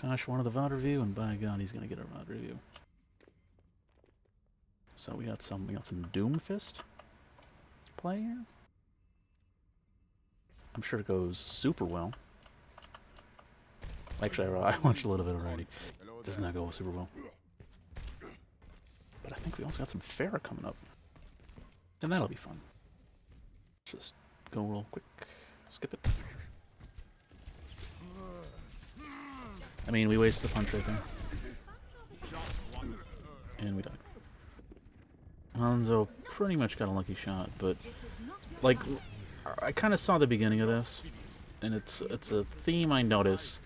Tosh wanted the VOD review, and by God, he's gonna get a VOD review. So we got some Doom-Fist play here. I'm sure it goes super well. Actually, I watched a little bit already. Does not go super well. But I think we also got some Pharah coming up. And that'll be fun. Just go real quick. Skip it. I mean, we wasted a punch right there. And we died. Hanzo pretty much got a lucky shot, but like I kind of saw the beginning of this, and it's a theme I notice,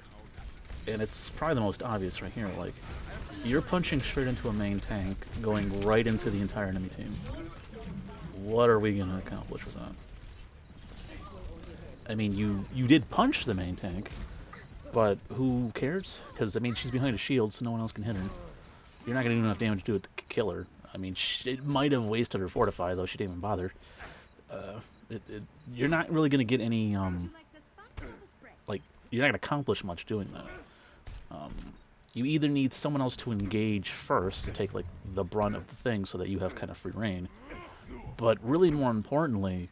and it's probably the most obvious right here. Like, you're punching straight into a main tank, going right into the entire enemy team. What are we gonna accomplish with that? I mean, you did punch the main tank, but who cares? Because I mean, she's behind a shield, so no one else can hit her. You're not gonna do enough damage to do it to kill her. I mean, it might have wasted her fortify, though she didn't even bother. You're not really going to get any, like, you're not going to accomplish much doing that. You either need someone else to engage first to take, like, the brunt of the thing so that you have kind of free reign. But really more importantly,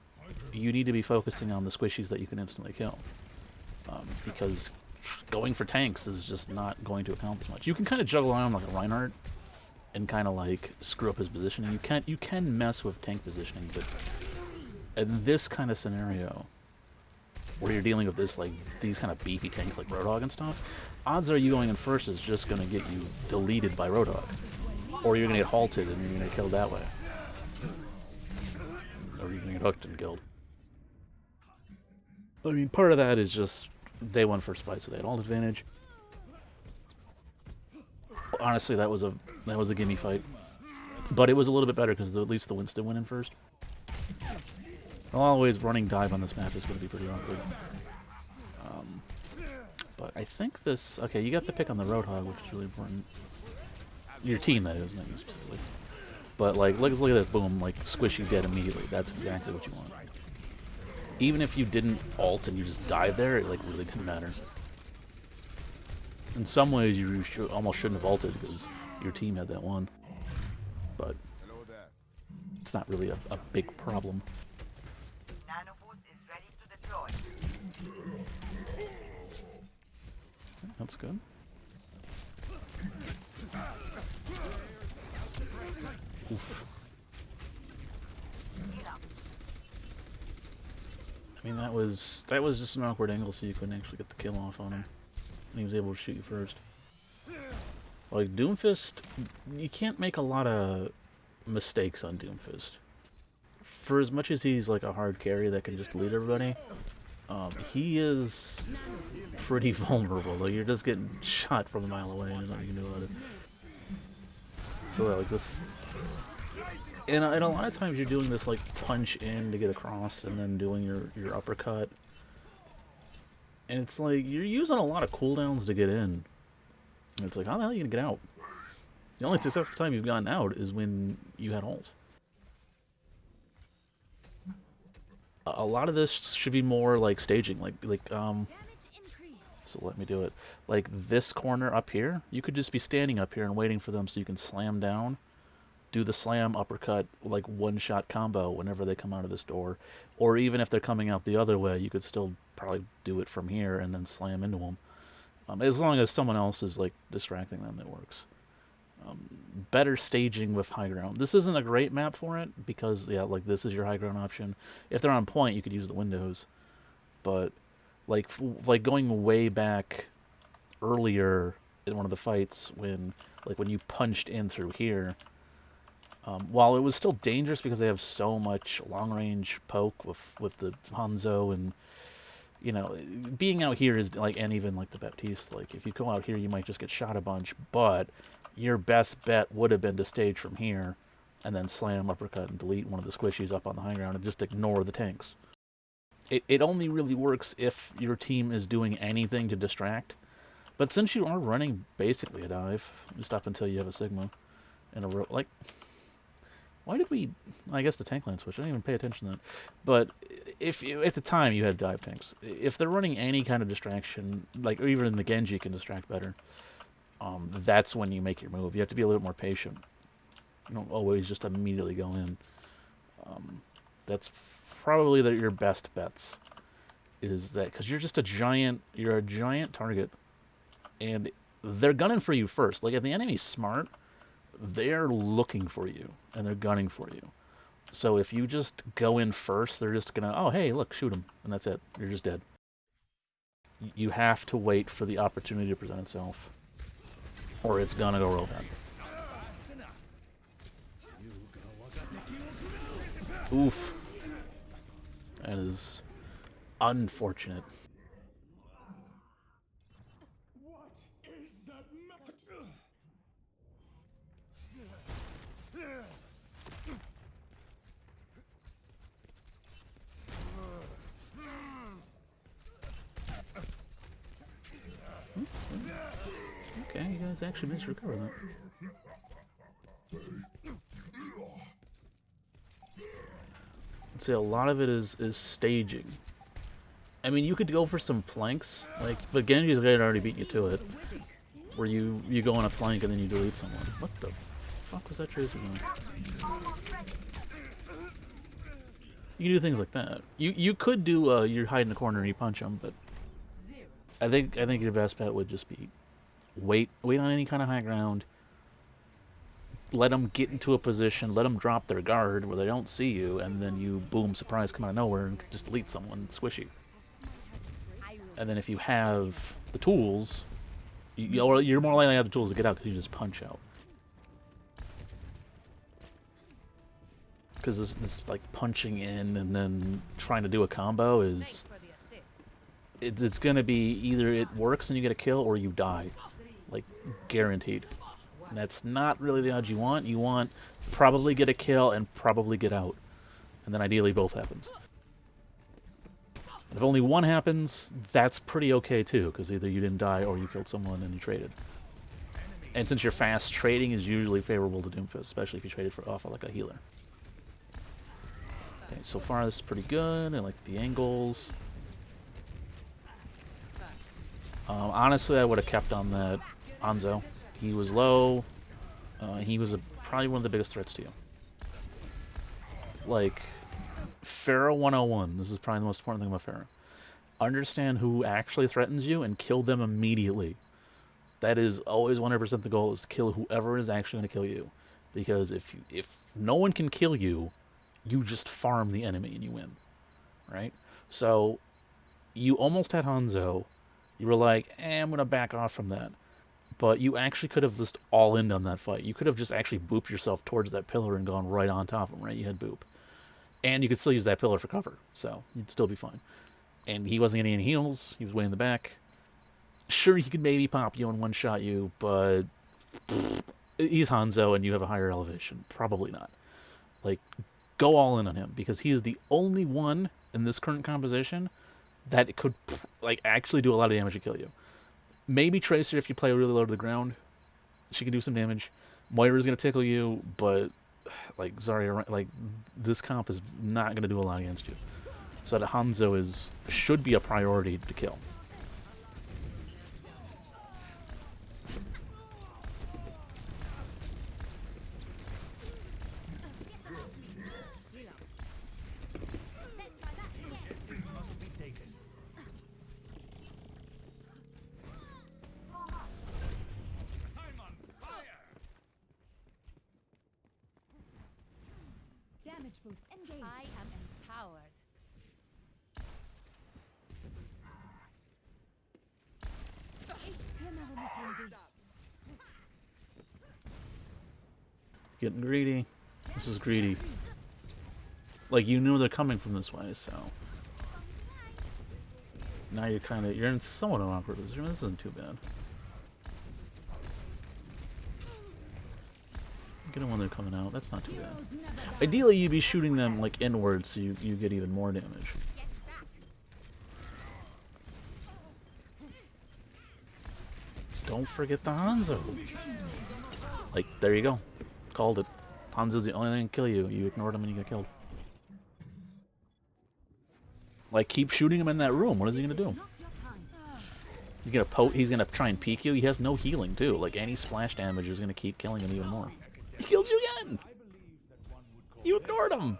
you need to be focusing on the squishies that you can instantly kill. Because going for tanks is just not going to accomplish much. You can kind of juggle around like a Reinhardt and kind of like screw up his positioning. You can mess with tank positioning, but in this kind of scenario where you're dealing with this, like, these kind of beefy tanks like Roadhog and stuff, odds are you going in first is just going to get you deleted by Roadhog, or you're going to get halted and you're going to get killed that way, or you're going to get hooked and killed. I mean, part of that is just they won first fight, so they had all advantage. Honestly, that was a gimme fight, but it was a little bit better because at least the Winston went in first. Always running dive on this map is going to be pretty awkward. But I think this... Okay, you got the pick on the Roadhog, which is really important. Your team, that is, not you specifically. But, like, look at that, boom, like, squishy dead immediately. That's exactly what you want. Even if you didn't ult and you just died there, it, like, really didn't matter. In some ways, you almost shouldn't have ulted because your team had that one. But it's not really a big problem. That's good. Oof. I mean, that was just an awkward angle, so you couldn't actually get the kill off on him. And he was able to shoot you first. Like, Doomfist, you can't make a lot of mistakes on Doomfist. For as much as he's like a hard carry that can just delete everybody, he is pretty vulnerable. Like, you're just getting shot from a mile away and there's nothing you can do about it. So like this, and a lot of times you're doing this like punch in to get across and then doing your uppercut. And it's like, you're using a lot of cooldowns to get in. And it's like, how the hell are you going to get out? The only successful time you've gotten out is when you had ult. A lot of this should be more like staging, so let me do it. Like this corner up here, you could just be standing up here and waiting for them so you can slam down, do the slam uppercut, like one-shot combo whenever they come out of this door. Or even if they're coming out the other way, you could still probably do it from here and then slam into them. As long as someone else is like distracting them, it works. Better staging with high ground. This isn't a great map for it because, yeah, like this is your high ground option. If they're on point, you could use the windows. But like going way back earlier in one of the fights when you punched in through here, while it was still dangerous because they have so much long range poke with the Hanzo, and you know, being out here is like, and even like the Baptiste, like if you go out here you might just get shot a bunch, but your best bet would have been to stage from here and then slam, uppercut, and delete one of the squishies up on the high ground and just ignore the tanks. It only really works if your team is doing anything to distract. But since you are running basically a dive, just up until you have a Sigma and a like, Why did we... I guess the tank line switch. I didn't even pay attention to that. But if you, at the time you had dive tanks, if they're running any kind of distraction, like or even the Genji can distract better, that's when you make your move. You have to be a little bit more patient. You don't always just immediately go in. That's probably your best bets. Is that because you're just a giant target, and they're gunning for you first. Like if the enemy's smart, they're looking for you and they're gunning for you. So if you just go in first, they're just gonna, oh hey, look, shoot him, and that's it. You're just dead. You have to wait for the opportunity to present itself, or it's gonna go real bad. Oof. That is unfortunate. What is that? Okay, you guys actually managed to recover that. I'd say a lot of it is staging. I mean, you could go for some flanks, like, but Genji's already beat you to it. Where you go on a flank and then you delete someone. What the fuck was that Tracer doing? You can do things like that. You could do you hide in the corner and you punch them, but I think your best bet would just be wait on any kind of high ground. Let them get into a position, let them drop their guard where they don't see you, and then you, boom, surprise, come out of nowhere and just delete someone squishy. And then if you have the tools, you're more likely to have the tools to get out because you just punch out. Because this like punching in and then trying to do a combo is... It's going to be either it works and you get a kill or you die. Like, guaranteed. And that's not really the odds you want. You want probably get a kill and probably get out. And then ideally both happens. If only one happens, that's pretty okay too, because either you didn't die or you killed someone and you traded. And since you're fast, trading is usually favorable to Doomfist, especially if you traded off of like a healer. Okay, so far this is pretty good. I like the angles. Honestly, I would have kept on that Hanzo. He was low. He was probably one of the biggest threats to you. Like, Pharah 101. This is probably the most important thing about Pharah. Understand who actually threatens you and kill them immediately. That is always 100% the goal, is to kill whoever is actually going to kill you. Because if no one can kill you, you just farm the enemy and you win. Right? So, you almost had Hanzo. You were like, I'm going to back off from that. But you actually could have just all-in on that fight. You could have just actually booped yourself towards that pillar and gone right on top of him, right? You had boop. And you could still use that pillar for cover, so you'd still be fine. And he wasn't getting any heals. He was way in the back. Sure, he could maybe pop you and one-shot you, but he's Hanzo and you have a higher elevation. Probably not. Like, go all in on him, because he is the only one in this current composition that could like actually do a lot of damage to kill you. Maybe Tracer if you play really low to the ground. She can do some damage. Moira's going to tickle you, but like Zarya, like this comp is not going to do a lot against you. So the Hanzo should be a priority to kill. I am empowered. Getting greedy. This is greedy. Like, you knew they're coming from this way, so now you're in somewhat an awkward position. This isn't too bad. Get them when they're coming out. That's not too bad. Ideally, you'd be shooting them like inwards, so you get even more damage. Don't forget the Hanzo. Like, there you go. Called it. Hanzo's the only thing that can kill you. You ignored him and you get killed. Like, keep shooting him in that room. What is he gonna do? He's gonna try and peek you. He has no healing too. Like, any splash damage is gonna keep killing him even more. He killed you again! You ignored him!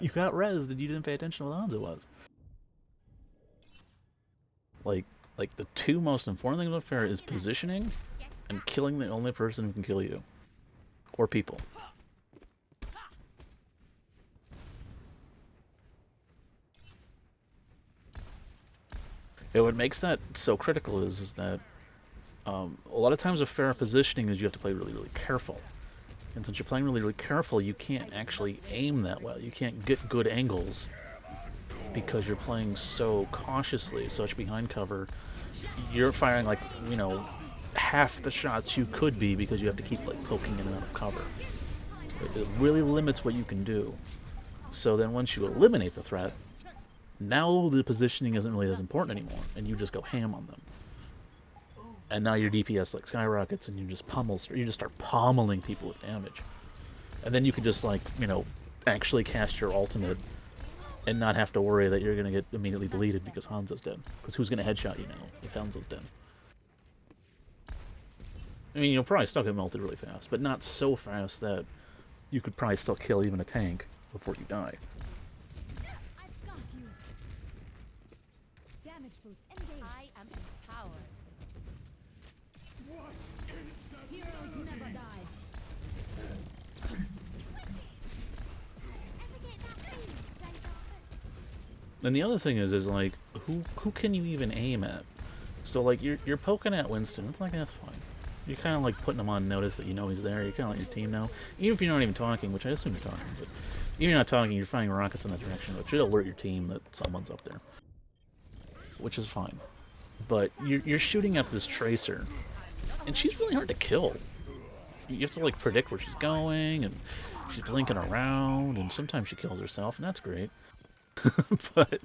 You got rezzed and you didn't pay attention to what Hanzo was. Like the two most important things about Pharah is positioning and killing the only person who can kill you. Or people. What makes that so critical is that a lot of times with Pharah positioning is you have to play really, really careful. And since you're playing really, really careful, you can't actually aim that well. You can't get good angles because you're playing so cautiously, such behind cover. You're firing like, you know, half the shots you could be because you have to keep like poking in and out of cover. It really limits what you can do. So then once you eliminate the threat, now the positioning isn't really as important anymore, and you just go ham on them. And now your DPS like skyrockets, and you just start pummeling people with damage. And then you can just like, you know, actually cast your ultimate and not have to worry that you're gonna get immediately deleted because Hanzo's dead. Because who's gonna headshot you now if Hanzo's dead? I mean, you'll probably still get melted really fast, but not so fast that you could probably still kill even a tank before you die. I've got you. Damage boost engaged. I am empowered. What is that? Heroes never die. And the other thing is like, who can you even aim at? So like, you're poking at Winston. It's like, that's fine. You're kind of like putting him on notice that you know he's there. You kind of let your team know, even if you're not even talking, which I assume you're talking. But even if you're not talking, you're firing rockets in that direction, which should alert your team that someone's up there, which is fine. But you're shooting at this tracer, and she's really hard to kill. You have to like predict where she's going, and she's blinking around, and sometimes she kills herself, and that's great. But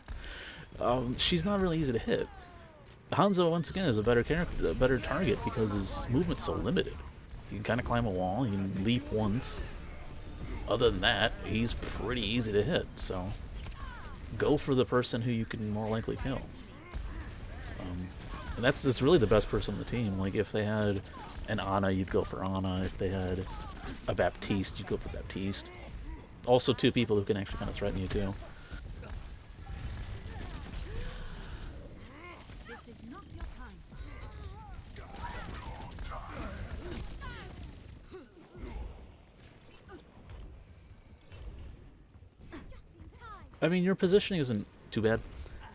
she's not really easy to hit. Hanzo, once again, is a better character, a better target because his movement's so limited. You can kind of climb a wall, you can leap once. Other than that, he's pretty easy to hit, so go for the person who you can more likely kill. And that's really the best person on the team. Like, if they had an Ana, you'd go for Ana. If they had a Baptiste, you'd go for Baptiste. Also, two people who can actually kind of threaten you, too. I mean, your positioning isn't too bad,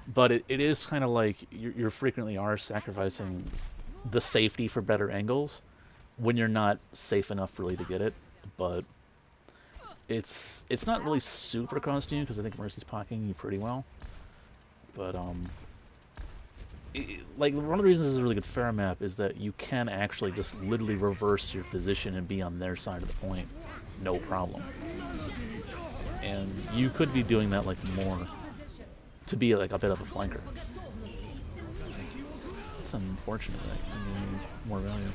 but it is kind of like you're frequently are sacrificing the safety for better angles when you're not safe enough really to get it. But it's not really super costing you because I think Mercy's pocketing you pretty well. But like, one of the reasons this is a really good Pharah map is that you can actually just literally reverse your position and be on their side of the point, no problem. And you could be doing that like more to be like a bit of a flanker. It's unfortunate, right? I mean, more value.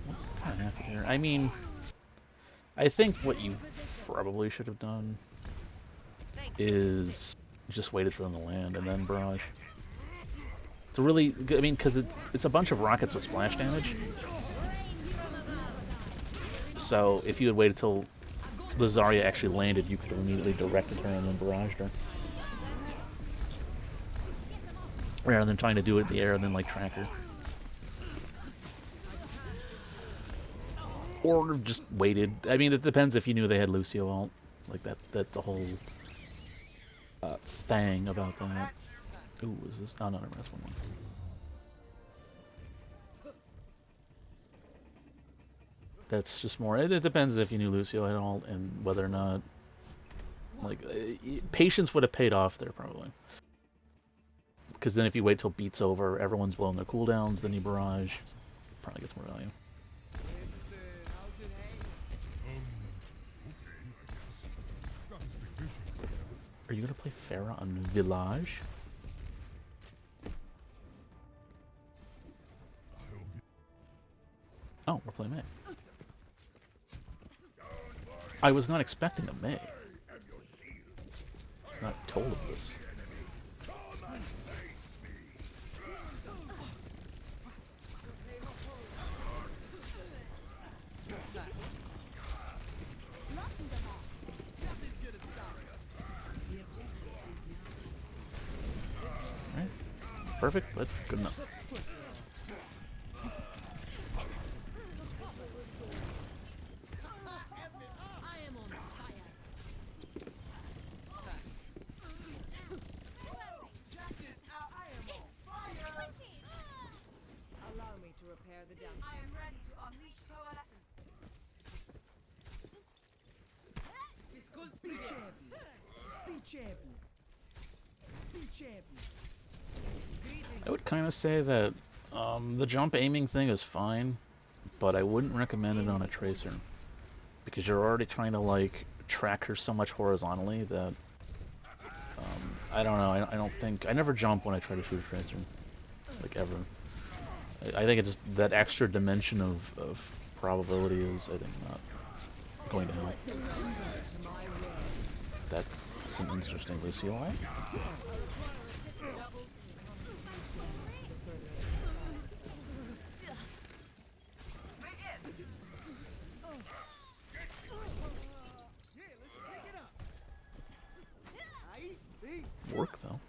What kind of happened here? I mean, I think what you probably should have done is just waited for them to land and then barrage. It's a really, I mean, because it's a bunch of rockets with splash damage. So if you had waited till the Zarya actually landed, you could have immediately directed her and then barraged her. Rather than trying to do it in the air and then like track her. Or just waited. I mean, it depends if you knew they had Lucio ult. Like that's the whole thing about that. Ooh, is this? Oh no, never mind, that's 1-1. That's just more. It depends if you knew Lucio at all and whether or not. Like, patience would have paid off there probably. Because then if you wait till beat's over, everyone's blowing their cooldowns, then you barrage, probably gets more value. Are you gonna play Pharah on Village? Oh, we're playing Mei. I was not expecting a Mei. I was not told of this. Alright. Perfect, but good enough. I am ready to unleash coalescence. Be champion. Be champion. Be champion. I would kind of say that the jump aiming thing is fine, but I wouldn't recommend it on a tracer because you're already trying to like track her so much horizontally that I don't know. I don't think I never jump when I try to shoot a tracer, like ever. I think it just that extra dimension of probability is I think not going to help. That's an interesting UCLI. Work though.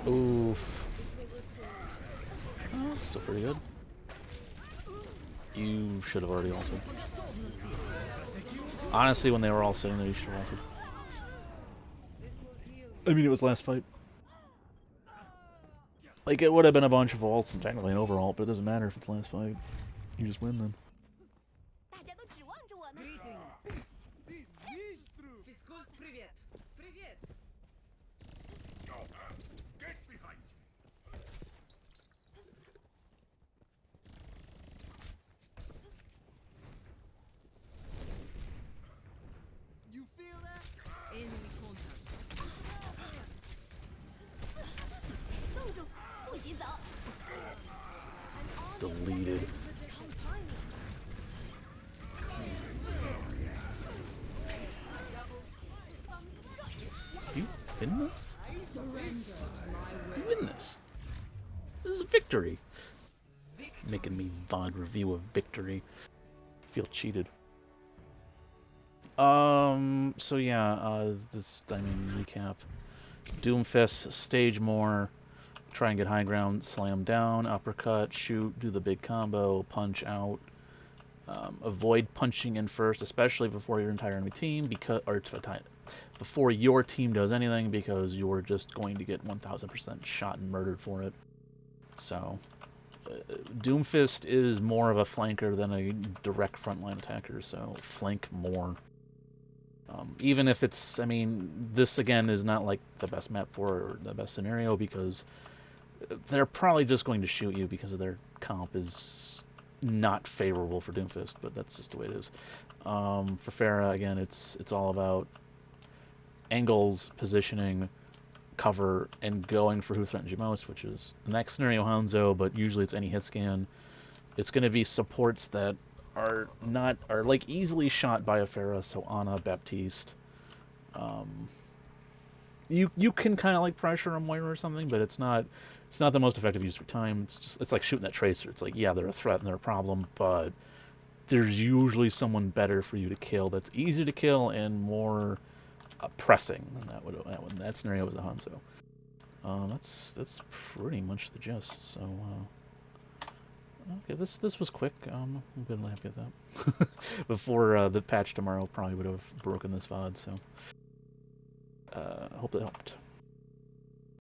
Oof. Oh, still pretty good. You should have already ulted. Honestly, when they were all sitting there, you should have ulted. I mean, it was last fight. Like, it would have been a bunch of ults and technically an overall, but it doesn't matter if it's last fight. You just win then. You feel that? Enemy contact. Deleted. You win this? You win this. This is a victory. Making me VOD review a victory. Feel cheated. So yeah, recap. Doomfist, stage more, try and get high ground, slam down, uppercut, shoot, do the big combo, punch out. Avoid punching in first, especially before your entire enemy team, before your team does anything, because you're just going to get 1000% shot and murdered for it. So, Doomfist is more of a flanker than a direct frontline attacker, so flank more. Even if it's, I mean, this again is not like the best map for it or the best scenario because they're probably just going to shoot you because of their comp is not favorable for Doomfist, but that's just the way it is. For Pharah, again, it's all about angles, positioning, cover, and going for who threatens you most, which is the next scenario Hanzo, but usually it's any hit scan. It's going to be supports that are like easily shot by a Pharah, so Ana, Baptiste. You can kind of like pressure a Moira or something, but it's not the most effective use of time. It's like shooting that tracer. It's like, yeah, they're a threat and they're a problem, but there's usually someone better for you to kill that's easier to kill and more pressing. And that scenario was the Hanzo. That's pretty much the gist. So okay, this was quick. I'm good and happy with that. Before the patch tomorrow, probably would have broken this VOD. So hope that helped.